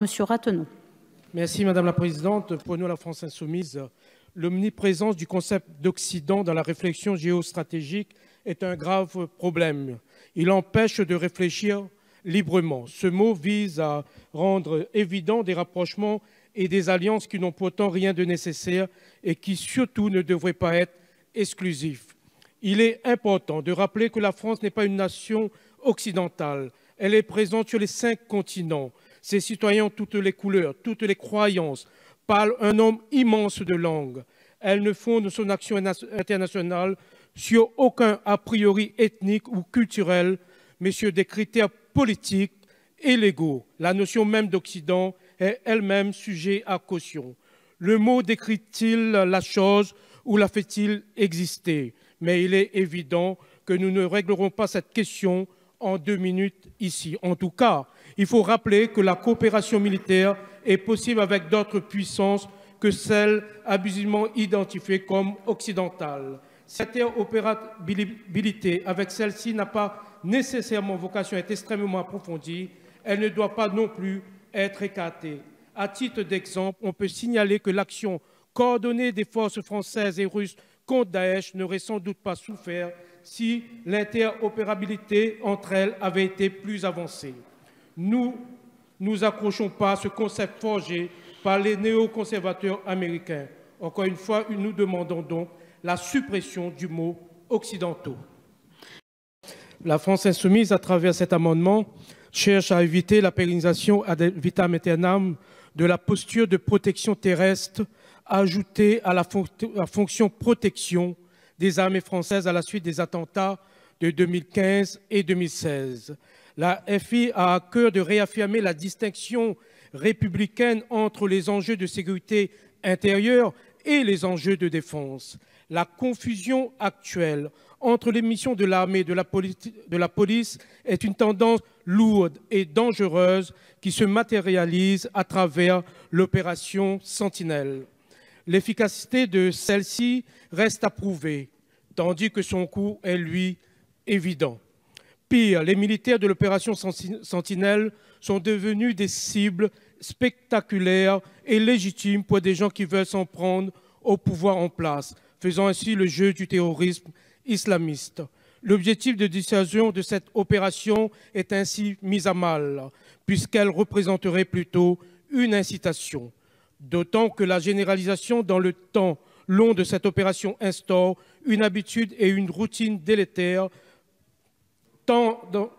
Monsieur Rateneau. Merci Madame la Présidente. Pour nous, la France Insoumise, l'omniprésence du concept d'Occident dans la réflexion géostratégique est un grave problème. Il empêche de réfléchir librement. Ce mot vise à rendre évident des rapprochements et des alliances qui n'ont pourtant rien de nécessaire et qui surtout ne devraient pas être exclusifs. Il est important de rappeler que la France n'est pas une nation occidentale. Elle est présente sur les 5 continents. Ses citoyens ont toutes les couleurs, toutes les croyances, parlent un nombre immense de langues. Elle ne fonde son action internationale sur aucun a priori ethnique ou culturel, mais sur des critères politiques et légaux. La notion même d'Occident est elle-même sujet à caution. Le mot décrit-il la chose ou la fait-il exister? Mais il est évident que nous ne réglerons pas cette question en 2 minutes ici. En tout cas, il faut rappeler que la coopération militaire est possible avec d'autres puissances que celles abusivement identifiées comme occidentales. Cette interopérabilité avec celle-ci n'a pas nécessairement vocation à être extrêmement approfondie. Elle ne doit pas non plus être écartée. À titre d'exemple, on peut signaler que l'action coordonnée des forces françaises et russes contre Daesh n'aurait sans doute pas souffert si l'interopérabilité entre elles avait été plus avancée. Nous nous accrochons pas à ce concept forgé par les néoconservateurs américains. Encore une fois, nous demandons donc la suppression du mot occidentaux. La France Insoumise, à travers cet amendement, cherche à éviter la pérennisation ad vitam aeternam de la posture de protection terrestre ajoutée à la fonction protection des armées françaises à la suite des attentats de 2015 et 2016. La FI a à cœur de réaffirmer la distinction républicaine entre les enjeux de sécurité intérieure et les enjeux de défense. La confusion actuelle entre les missions de l'armée et de la police est une tendance lourde et dangereuse qui se matérialise à travers l'opération Sentinelle. L'efficacité de celle-ci reste à prouver, tandis que son coût est, lui, évident. Pire, les militaires de l'opération Sentinelle sont devenus des cibles spectaculaires et légitimes pour des gens qui veulent s'en prendre au pouvoir en place, faisant ainsi le jeu du terrorisme islamiste. L'objectif de dissuasion de cette opération est ainsi mis à mal, puisqu'elle représenterait plutôt une incitation. D'autant que la généralisation dans le temps long de cette opération instaure une habitude et une routine délétère, une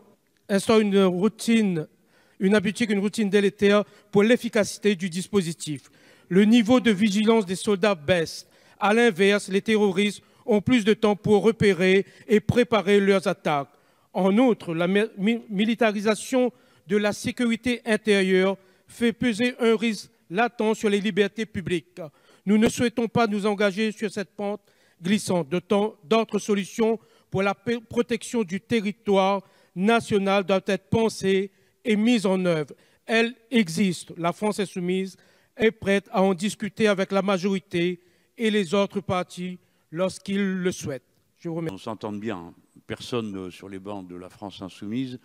habitude et une routine délétère pour l'efficacité du dispositif. Le niveau de vigilance des soldats baisse. À l'inverse, les terroristes ont plus de temps pour repérer et préparer leurs attaques. En outre, la militarisation de la sécurité intérieure fait peser un risque latent sur les libertés publiques. Nous ne souhaitons pas nous engager sur cette pente glissante. D'autres solutions pour la protection du territoire national doivent être pensées et mises en œuvre. Elles existent. La France Insoumise est prête à en discuter avec la majorité et les autres partis lorsqu'ils le souhaitent. Je vous remercie. On s'entend bien. Personne sur les bancs de la France Insoumise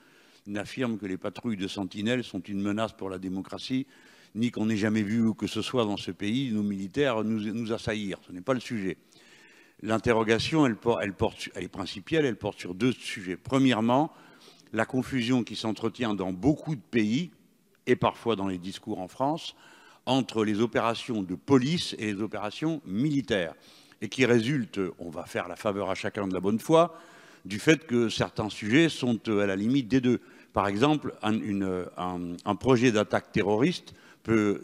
n'affirme que les patrouilles de Sentinelle sont une menace pour la démocratie, ni qu'on n'ait jamais vu ou que ce soit dans ce pays nos militaires nous assaillir. Ce n'est pas le sujet. L'interrogation, elle est principielle, elle porte sur 2 sujets. Premièrement, la confusion qui s'entretient dans beaucoup de pays, et parfois dans les discours en France, entre les opérations de police et les opérations militaires, et qui résulte, on va faire la faveur à chacun de la bonne foi, du fait que certains sujets sont à la limite des 2. Par exemple, un projet d'attaque terroriste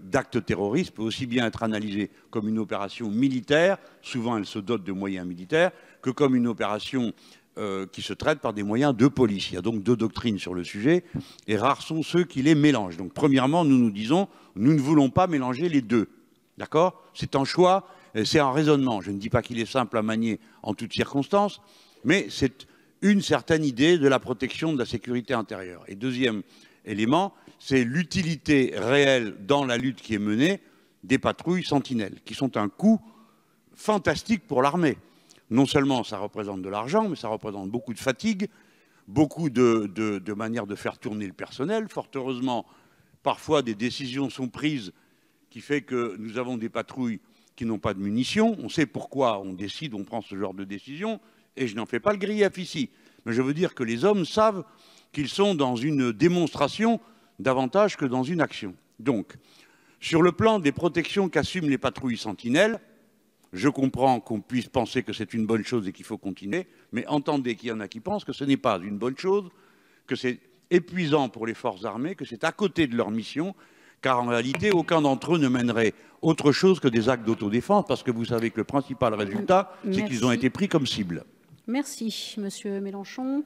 d'actes terroristes peut aussi bien être analysé comme une opération militaire, souvent elle se dote de moyens militaires, que comme une opération qui se traite par des moyens de police. Il y a donc 2 doctrines sur le sujet, et rares sont ceux qui les mélangent. Donc premièrement, nous nous disons, nous ne voulons pas mélanger les 2. D'accord? C'est un choix, c'est un raisonnement. Je ne dis pas qu'il est simple à manier en toutes circonstances, mais c'est une certaine idée de la protection de la sécurité intérieure. Et deuxième élément, c'est l'utilité réelle dans la lutte qui est menée des patrouilles Sentinelles, qui sont un coût fantastique pour l'armée. Non seulement ça représente de l'argent, mais ça représente beaucoup de fatigue, beaucoup de manières de faire tourner le personnel. Fort heureusement, parfois des décisions sont prises qui fait que nous avons des patrouilles qui n'ont pas de munitions. On sait pourquoi on décide, on prend ce genre de décision, et je n'en fais pas le grief ici. Mais je veux dire que les hommes savent qu'ils sont dans une démonstration davantage que dans une action. Donc, sur le plan des protections qu'assument les patrouilles sentinelles, je comprends qu'on puisse penser que c'est une bonne chose et qu'il faut continuer, mais entendez qu'il y en a qui pensent que ce n'est pas une bonne chose, que c'est épuisant pour les forces armées, que c'est à côté de leur mission, car en réalité, aucun d'entre eux ne mènerait autre chose que des actes d'autodéfense, parce que vous savez que le principal résultat, c'est qu'ils ont été pris comme cible. Merci, Monsieur Mélenchon.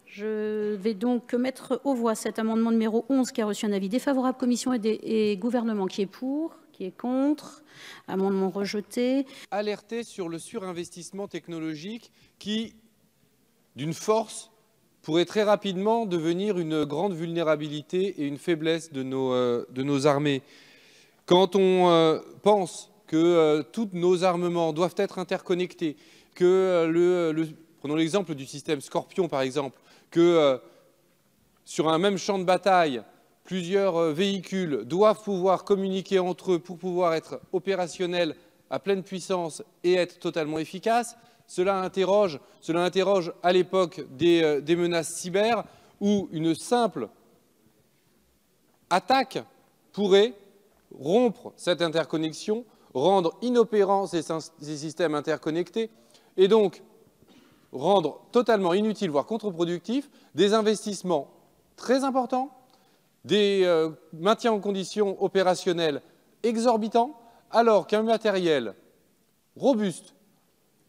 Je vais donc mettre aux voix cet amendement numéro 11 qui a reçu un avis défavorable commission et gouvernement. Qui est pour? Qui est contre? Amendement rejeté. Alerter sur le surinvestissement technologique qui, d'une force, pourrait très rapidement devenir une grande vulnérabilité et une faiblesse de nos armées. Quand on pense que tous nos armements doivent être interconnectés, que prenons l'exemple du système Scorpion par exemple, que sur un même champ de bataille, plusieurs véhicules doivent pouvoir communiquer entre eux pour pouvoir être opérationnels à pleine puissance et être totalement efficaces, cela interroge à l'époque des menaces cyber où une simple attaque pourrait rompre cette interconnexion, rendre inopérants ces systèmes interconnectés et donc rendre totalement inutile, voire contre-productif, des investissements très importants, des maintiens en conditions opérationnelles exorbitants, alors qu'un matériel robuste,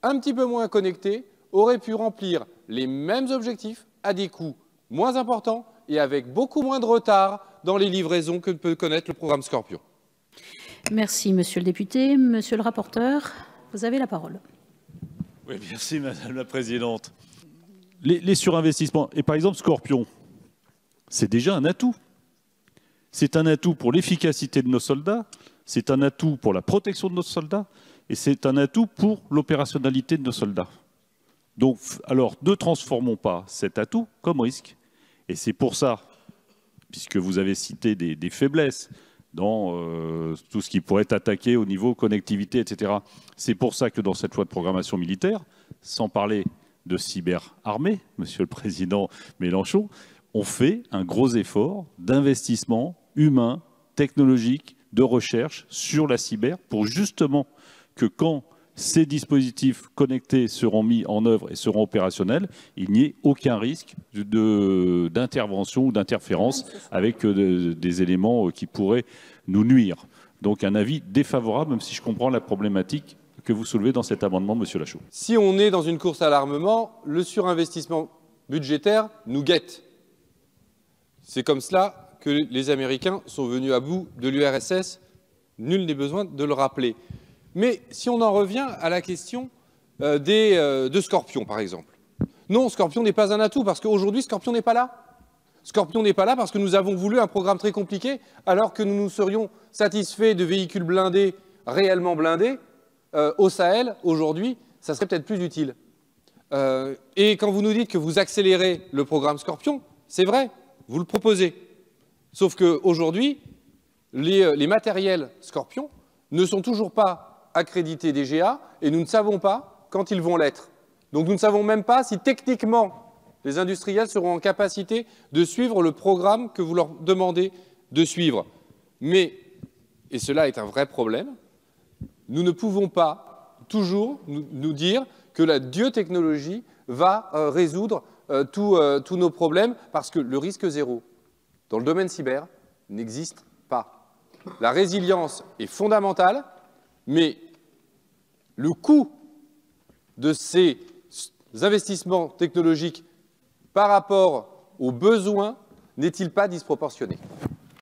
un petit peu moins connecté, aurait pu remplir les mêmes objectifs à des coûts moins importants et avec beaucoup moins de retard dans les livraisons que peut connaître le programme Scorpion. Merci, Monsieur le député. Monsieur le rapporteur, vous avez la parole. Oui, merci, Madame la Présidente. Les surinvestissements, et par exemple Scorpion, c'est déjà un atout. C'est un atout pour l'efficacité de nos soldats, c'est un atout pour la protection de nos soldats, et c'est un atout pour l'opérationnalité de nos soldats. Donc, alors, ne transformons pas cet atout comme risque. Et c'est pour ça, puisque vous avez cité des faiblesses dans tout ce qui pourrait être attaqué au niveau connectivité, etc. C'est pour ça que dans cette loi de programmation militaire, sans parler de cyberarmée, Monsieur le Président Mélenchon, on fait un gros effort d'investissement humain, technologique, de recherche sur la cyber pour justement que quand ces dispositifs connectés seront mis en œuvre et seront opérationnels, il n'y ait aucun risque d'intervention ou d'interférence avec des éléments qui pourraient nous nuire. Donc un avis défavorable, même si je comprends la problématique que vous soulevez dans cet amendement, Monsieur Lachaud. Si on est dans une course à l'armement, le surinvestissement budgétaire nous guette. C'est comme cela que les Américains sont venus à bout de l'URSS. Nul n'est besoin de le rappeler. Mais si on en revient à la question de Scorpion, par exemple. Non, Scorpion n'est pas un atout, parce qu'aujourd'hui, Scorpion n'est pas là. Scorpion n'est pas là parce que nous avons voulu un programme très compliqué, alors que nous nous serions satisfaits de véhicules blindés, réellement blindés, au Sahel, aujourd'hui, ça serait peut-être plus utile. Et quand vous nous dites que vous accélérez le programme Scorpion, c'est vrai, vous le proposez. Sauf qu'aujourd'hui, les matériels Scorpion ne sont toujours pas accrédités DGA et nous ne savons pas quand ils vont l'être. Donc nous ne savons même pas si techniquement les industriels seront en capacité de suivre le programme que vous leur demandez de suivre. Mais, et cela est un vrai problème, nous ne pouvons pas toujours nous dire que la biotechnologie va résoudre tous nos problèmes parce que le risque zéro dans le domaine cyber n'existe pas. La résilience est fondamentale, mais le coût de ces investissements technologiques par rapport aux besoins n'est-il pas disproportionné ?